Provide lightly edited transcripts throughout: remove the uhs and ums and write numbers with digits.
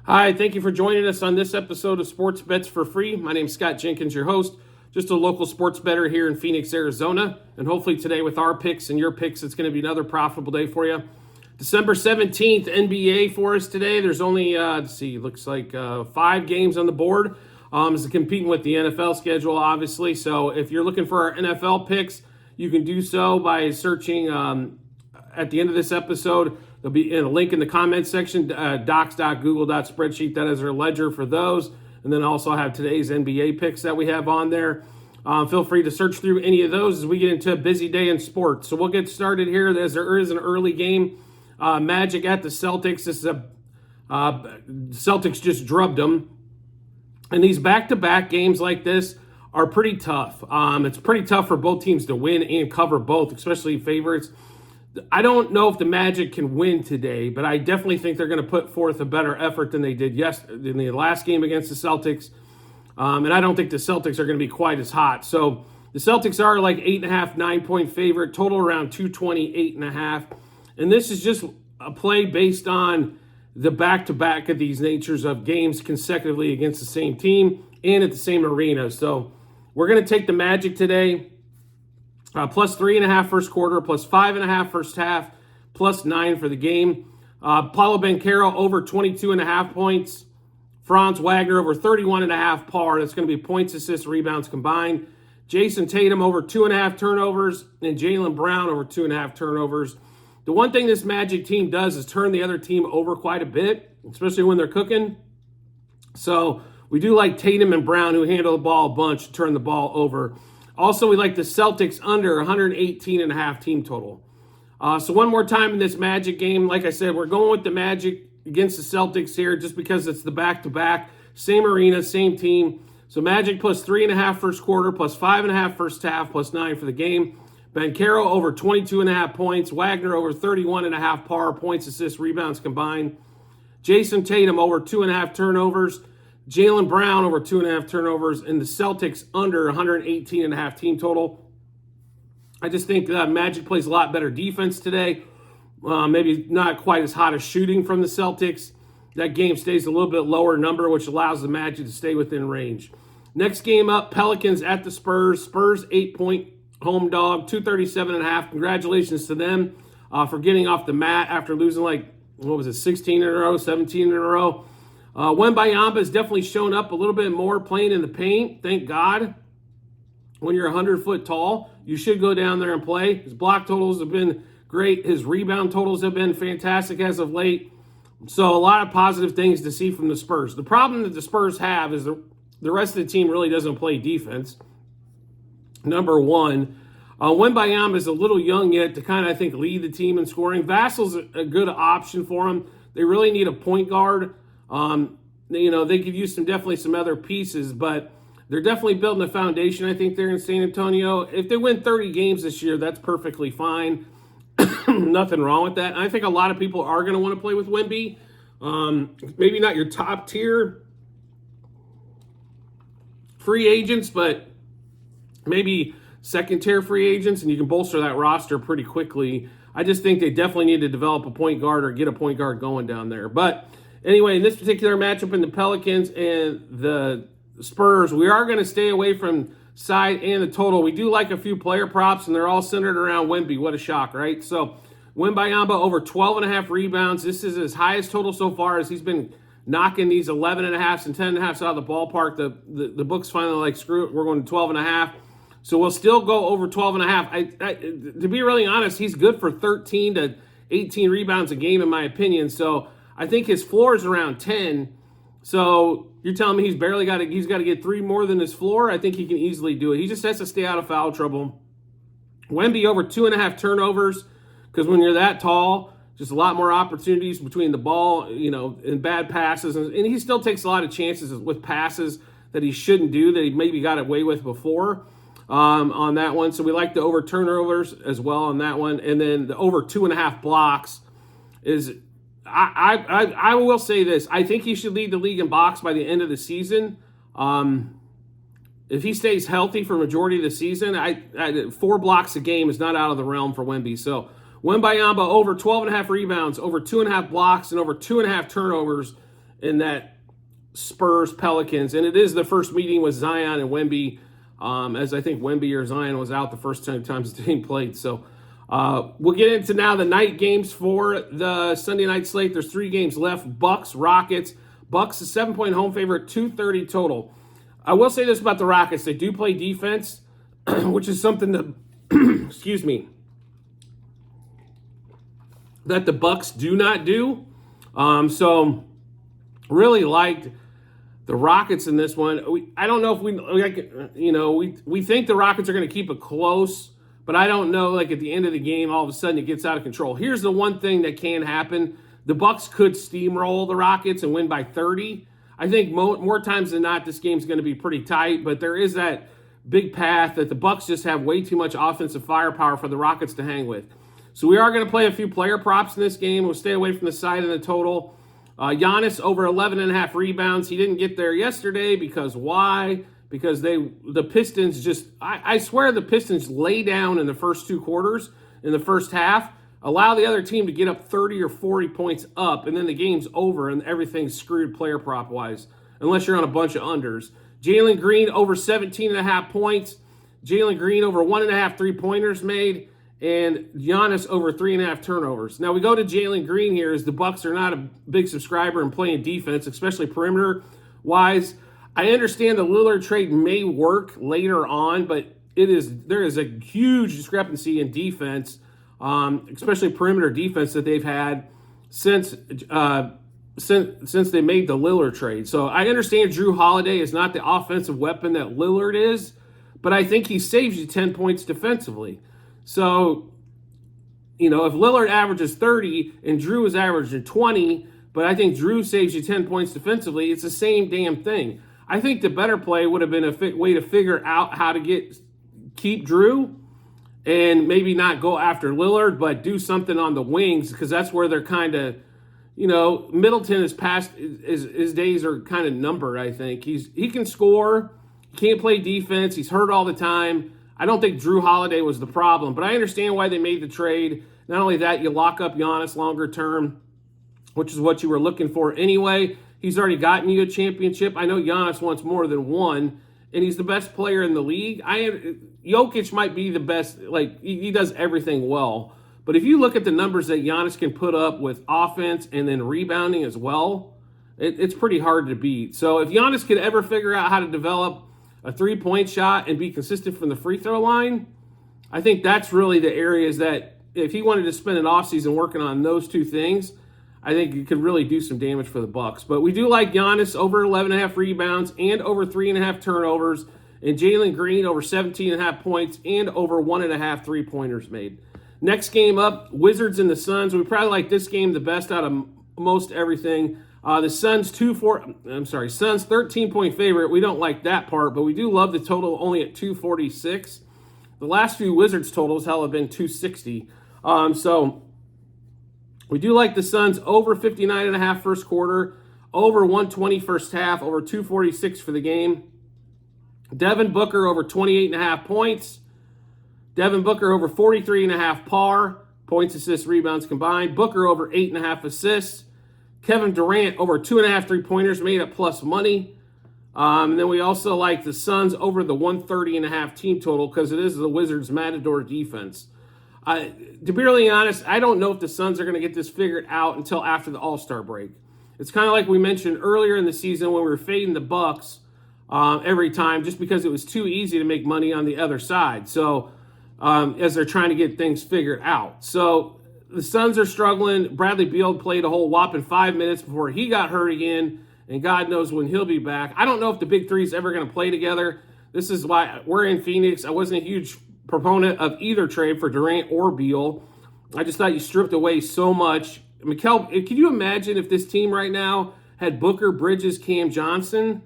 Hi, thank you for joining us on this episode of Sports Bets for Free. My name is Scott Jenkins, your host, just a local sports bettor here in Phoenix, Arizona. And hopefully today with our picks and your picks, it's going to be another profitable day for you. December 17th, NBA for us today. There's only, looks like 5 games on the board. It's competing with the NFL schedule, obviously. So if you're looking for our NFL picks, you can do so by searching at the end of this episode. There'll be a link in the comments section, docs.google.spreadsheet. That is our ledger for those. And then also have today's NBA picks that we have on there. Feel free to search through any of those as we get into a busy day in sports. So we'll get started here as there is an early game. Magic at the Celtics. This is Celtics just drubbed them. And these back-to-back games like this are pretty tough. It's pretty tough for both teams to win and cover both, especially favorites. I don't know if the Magic can win today, but I definitely think they're going to put forth a better effort than they did in the last game against the Celtics. And I don't think the Celtics are going to be quite as hot. So the Celtics are like 8.5, 9-point favorite, total around 220, 8.5. And this is just a play based on the back-to-back of these natures of games consecutively against the same team and at the same arena. So we're going to take the Magic today. Plus 3.5 first quarter, plus 5.5 first half, plus 9 for the game. Paolo Banchero over 22.5 points. Franz Wagner over 31.5 par. That's going to be points, assists, rebounds combined. Jason Tatum over 2.5 turnovers, and Jaylen Brown over 2.5 turnovers. The one thing this Magic team does is turn the other team over quite a bit, especially when they're cooking. So we do like Tatum and Brown, who handle the ball a bunch, to turn the ball over. Also, we like the Celtics under 118.5 team total. So one more time in this Magic game, like I said, we're going with the Magic against the Celtics here just because it's the back-to-back, same arena, same team. So Magic plus 3.5 first quarter, plus 5.5 first half, plus 9 for the game. Banchero over 22.5 points. Wagner over 31.5 par, points, assists, rebounds combined. Jason Tatum over 2.5 turnovers. Jaylen Brown over 2.5 turnovers, and the Celtics under 118.5 team total. I just think Magic plays a lot better defense today. Maybe not quite as hot as shooting from the Celtics. That game stays a little bit lower number, which allows the Magic to stay within range. Next game up, Pelicans at the Spurs. Spurs 8-point home dog, 237.5. Congratulations to them for getting off the mat after losing 16 in a row, 17 in a row. Wembanyama has definitely shown up a little bit more playing in the paint. Thank God. When you're 100 foot tall, you should go down there and play. His block totals have been great. His rebound totals have been fantastic as of late. So a lot of positive things to see from the Spurs. The problem that the Spurs have is the rest of the team really doesn't play defense. Number one, Wembanyama is a little young yet to kind of, I think, lead the team in scoring. Vassal's a good option for him. They really need a point guard. They could use definitely some other pieces, but they're definitely building a foundation. I think they're in San Antonio. If they win 30 games this year, that's perfectly fine. Nothing wrong with that. And I think a lot of people are going to want to play with Wemby. Maybe not your top tier free agents, but maybe second tier free agents, and you can bolster that roster pretty quickly. I just think they definitely need to develop a point guard or get a point guard going down there. But anyway, in this particular matchup in the Pelicans and the Spurs, we are going to stay away from side and the total. We do like a few player props, and they're all centered around Wemby. What a shock, right? So Wembanyama over 12.5 rebounds. This is his highest total so far as he's been knocking these 11.5s and 10.5s out of the ballpark. The book's finally like, screw it, we're going to 12.5. So we'll still go over 12.5. To be really honest, he's good for 13 to 18 rebounds a game in my opinion. So I think his floor is around 10. So you're telling me he's got to get 3 more than his floor? I think he can easily do it. He just has to stay out of foul trouble. Wemby over 2.5 turnovers, because when you're that tall, just a lot more opportunities between the ball, and bad passes. And he still takes a lot of chances with passes that he shouldn't do, that he maybe got away with before on that one. So we like the over turnovers as well on that one. And then the over 2.5 blocks is... I will say this. I think he should lead the league in blocks by the end of the season. If he stays healthy for majority of the season, 4 blocks a game is not out of the realm for Wemby. So Wembanyama over 12.5 rebounds, over 2.5 blocks, and over 2.5 turnovers in that Spurs Pelicans, and it is the first meeting with Zion and Wemby, as I think Wemby or Zion was out the first 10 times the team played. So we'll get into now the night games for the Sunday night slate. There's 3 games left. Bucks, Rockets. Bucks is 7-point home favorite, 230 total. I will say this about the Rockets. They do play defense, which is something that, excuse me, that the Bucks do not do. So really liked the Rockets in this one. I don't know if we think the Rockets are going to keep it close, but I don't know, like at the end of the game, all of a sudden it gets out of control. Here's the one thing that can happen. The Bucks could steamroll the Rockets and win by 30. I think more times than not, this game's going to be pretty tight, but there is that big path that the Bucks just have way too much offensive firepower for the Rockets to hang with. So we are going to play a few player props in this game. We'll stay away from the side and the total. Giannis over 11.5 rebounds. He didn't get there yesterday because why? Because the Pistons just, I swear the Pistons lay down in the first 2 quarters, in the first half, allow the other team to get up 30 or 40 points up, and then the game's over and everything's screwed player prop wise, unless you're on a bunch of unders. Jalen Green over 17.5 points. Jalen Green over 1.5 three-pointers made. And Giannis over 3.5 turnovers. Now we go to Jalen Green here, as the Bucks are not a big subscriber in playing defense, especially perimeter-wise. I understand the Lillard trade may work later on, but there is a huge discrepancy in defense, especially perimeter defense that they've had since they made the Lillard trade. So I understand Drew Holiday is not the offensive weapon that Lillard is, but I think he saves you 10 points defensively. So, if Lillard averages 30 and Drew is averaging 20, but I think Drew saves you 10 points defensively, it's the same damn thing. I think the better play would have been a way to figure out how to keep Drew and maybe not go after Lillard, but do something on the wings, because that's where they're kind of, Middleton is past, his days are kind of numbered, I think. He can score, he can't play defense, he's hurt all the time. I don't think Drew Holiday was the problem, but I understand why they made the trade. Not only that, you lock up Giannis longer term, which is what you were looking for anyway. He's already gotten you a championship. I know Giannis wants more than one, and he's the best player in the league. Jokic might be the best. He does everything well. But if you look at the numbers that Giannis can put up with offense and then rebounding as well, it's pretty hard to beat. So if Giannis could ever figure out how to develop a 3-point shot and be consistent from the free throw line, I think that's really the areas that if he wanted to spend an offseason working on those 2 things, I think he could really do some damage for the Bucks. But we do like Giannis over 11.5 rebounds and over 3.5 turnovers, and Jalen Green over 17.5 points and over 1.5 three-pointers made. Next game up, Wizards and the Suns. We probably like this game the best out of most everything. The Suns 13-point favorite. We don't like that part, but we do love the total only at 246. The last few Wizards totals, have been 260. So we do like the Suns over 59.5 first quarter, over 120 first half, over 246 for the game. Devin Booker over 28.5 points. Devin Booker over 43.5 par, points, assists, rebounds combined. Booker over 8.5 assists. Kevin Durant over 2.5 three-pointers made at plus money. And then we also like the Suns over the 130.5 team total because it is the Wizards' Matador defense. To be really honest, I don't know if the Suns are going to get this figured out until after the All-Star break. It's kind of like we mentioned earlier in the season when we were fading the Bucks every time just because it was too easy to make money on the other side. So as they're trying to get things figured out. So the Suns are struggling. Bradley Beal played a whole whopping 5 minutes before he got hurt again, and God knows when he'll be back. I don't know if the big three is ever going to play together. This is why we're in Phoenix. I wasn't a huge proponent of either trade for Durant or Beal. I just thought you stripped away so much. Mikal, can you imagine if this team right now had Booker, Bridges, Cam Johnson?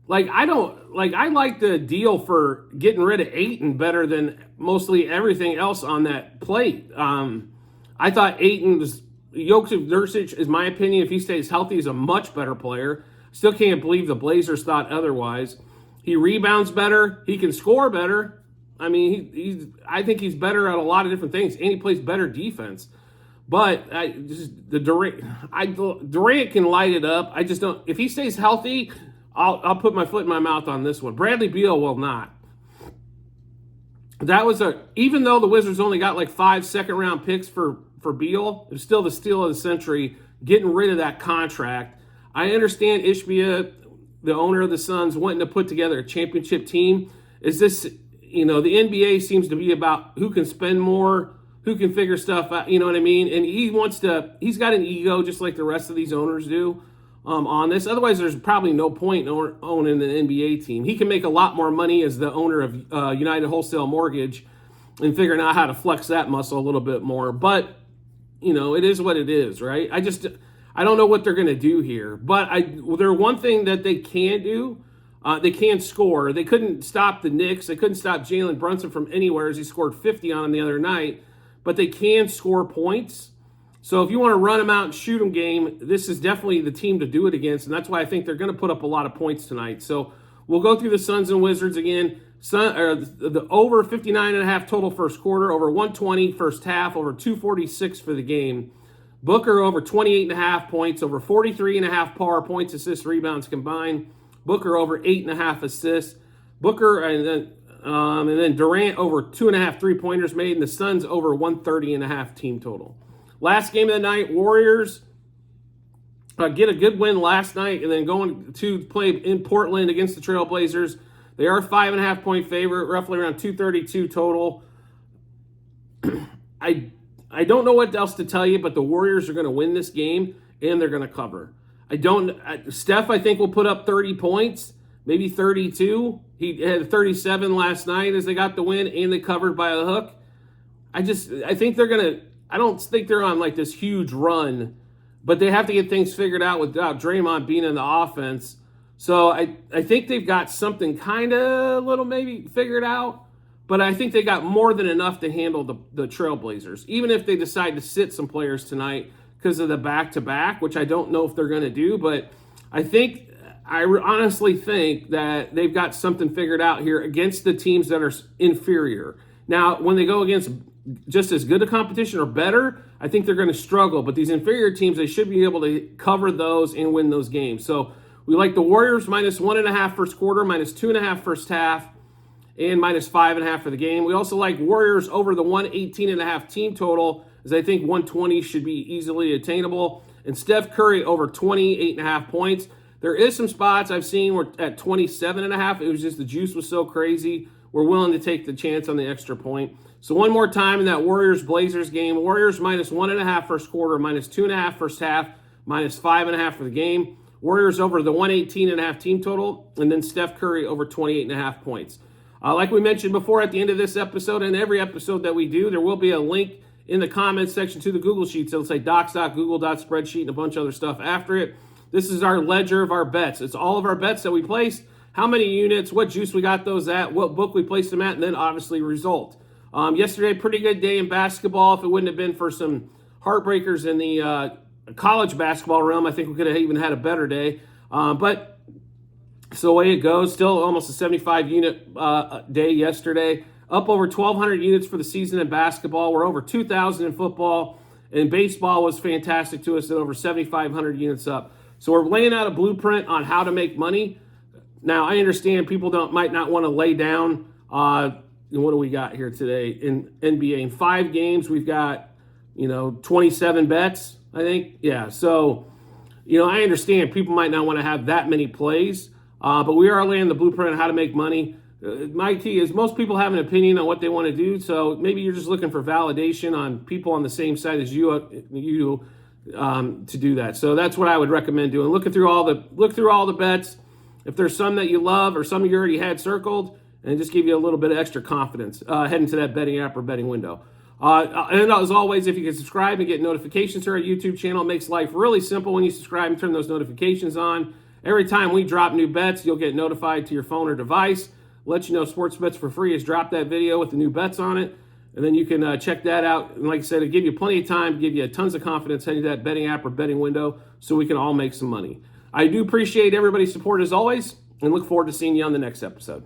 I like the deal for getting rid of Ayton better than mostly everything else on that plate. I thought Ayton was, Jokic, is my opinion, if he stays healthy, is a much better player. Still can't believe the Blazers thought otherwise. He rebounds better. He can score better. I mean, I think he's better at a lot of different things, and he plays better defense. But Durant can light it up. I just don't. If he stays healthy, I'll put my foot in my mouth on this one. Bradley Beal will not. That was even though the Wizards only got like 5 second-round picks for Beal, it was still the steal of the century, getting rid of that contract. I understand Ishbia, the owner of the Suns, wanting to put together a championship team. Is this, the NBA seems to be about who can spend more, who can figure stuff out, you know what I mean? And he's got an ego just like the rest of these owners do on this. Otherwise, there's probably no point in owning an NBA team. He can make a lot more money as the owner of United Wholesale Mortgage and figuring out how to flex that muscle a little bit more. But, it is what it is, right? I don't know what they're going to do here. But there's one thing that they can do. They can score. They couldn't stop the Knicks. They couldn't stop Jalen Brunson from anywhere as he scored 50 on them the other night. But they can score points. So if you want to run them out and shoot them game, this is definitely the team to do it against. And that's why I think they're going to put up a lot of points tonight. So we'll go through the Suns and Wizards again. The over 59.5 total first quarter, over 120 first half, over 246 for the game. Booker over 28.5 points, over 43.5 power points, assists, rebounds combined. Booker over 8.5 assists. Booker and then Durant over 2.5 3-pointers made, and the Suns over 130.5 team total. Last game of the night, Warriors get a good win last night, and then going to play in Portland against the Trailblazers. They are a 5.5-point favorite, roughly around 232 total. I don't know what else to tell you, but the Warriors are going to win this game, and they're going to cover. Steph, I think, will put up 30 points, maybe 32. He had 37 last night as they got the win, and they covered by a hook. I think they're going to, I don't think they're on like this huge run, but they have to get things figured out without Draymond being in the offense. So I think they've got something kind of little maybe figured out, but I think they got more than enough to handle the Trailblazers, even if they decide to sit some players tonight because of the back-to-back, which I don't know if they're going to do, but I honestly think that they've got something figured out here against the teams that are inferior. Now, when they go against just as good a competition or better, I think they're going to struggle, but these inferior teams, they should be able to cover those and win those games. So we like the Warriors minus 1.5 first quarter, minus 2.5 first half, and minus 5.5 for the game. We also like Warriors over the 118.5 team total, as I think 120 should be easily attainable. And Steph Curry over 28.5 points. There is some spots I've seen where at 27.5, it was just the juice was so crazy. We're willing to take the chance on the extra point. So one more time in that Warriors-Blazers game, Warriors minus 1.5 first quarter, minus 2.5 first half, minus 5.5 for the game. Warriors over the 118.5 team total, and then Steph Curry over 28.5 points. Like we mentioned before at the end of this episode and every episode that we do, there will be a link in the comments section to the Google Sheets. It'll say docs.google.spreadsheet and a bunch of other stuff after it. This is our ledger of our bets. It's all of our bets that we placed, how many units, what juice we got those at, what book we placed them at, and then obviously result. Yesterday, pretty good day in basketball. If it wouldn't have been for some heartbreakers in the college basketball realm, I think we could have even had a better day. But so away it goes. Still almost a 75-unit day yesterday. Up over 1,200 units for the season in basketball. We're over 2,000 in football. And baseball was fantastic to us at over 7,500 units up. So we're laying out a blueprint on how to make money. Now, I understand people might not want to lay down. What do we got here today in NBA? In 5 games, we've got, 27 bets, I think. Yeah, so, I understand people might not want to have that many plays, but we are laying the blueprint on how to make money. My key is most people have an opinion on what they want to do, so maybe you're just looking for validation on people on the same side as you to do that. So that's what I would recommend doing. Look through all the bets. If there's some that you love or some you already had circled, and just give you a little bit of extra confidence heading to that betting app or betting window. And as always, if you can subscribe and get notifications to our YouTube channel, it makes life really simple when you subscribe and turn those notifications on. Every time we drop new bets, you'll get notified to your phone or device. Let you know Sports Bets for Free has dropped that video with the new bets on it. And then you can check that out. And like I said, it'll give you plenty of time, give you tons of confidence heading to that betting app or betting window so we can all make some money. I do appreciate everybody's support as always, and look forward to seeing you on the next episode.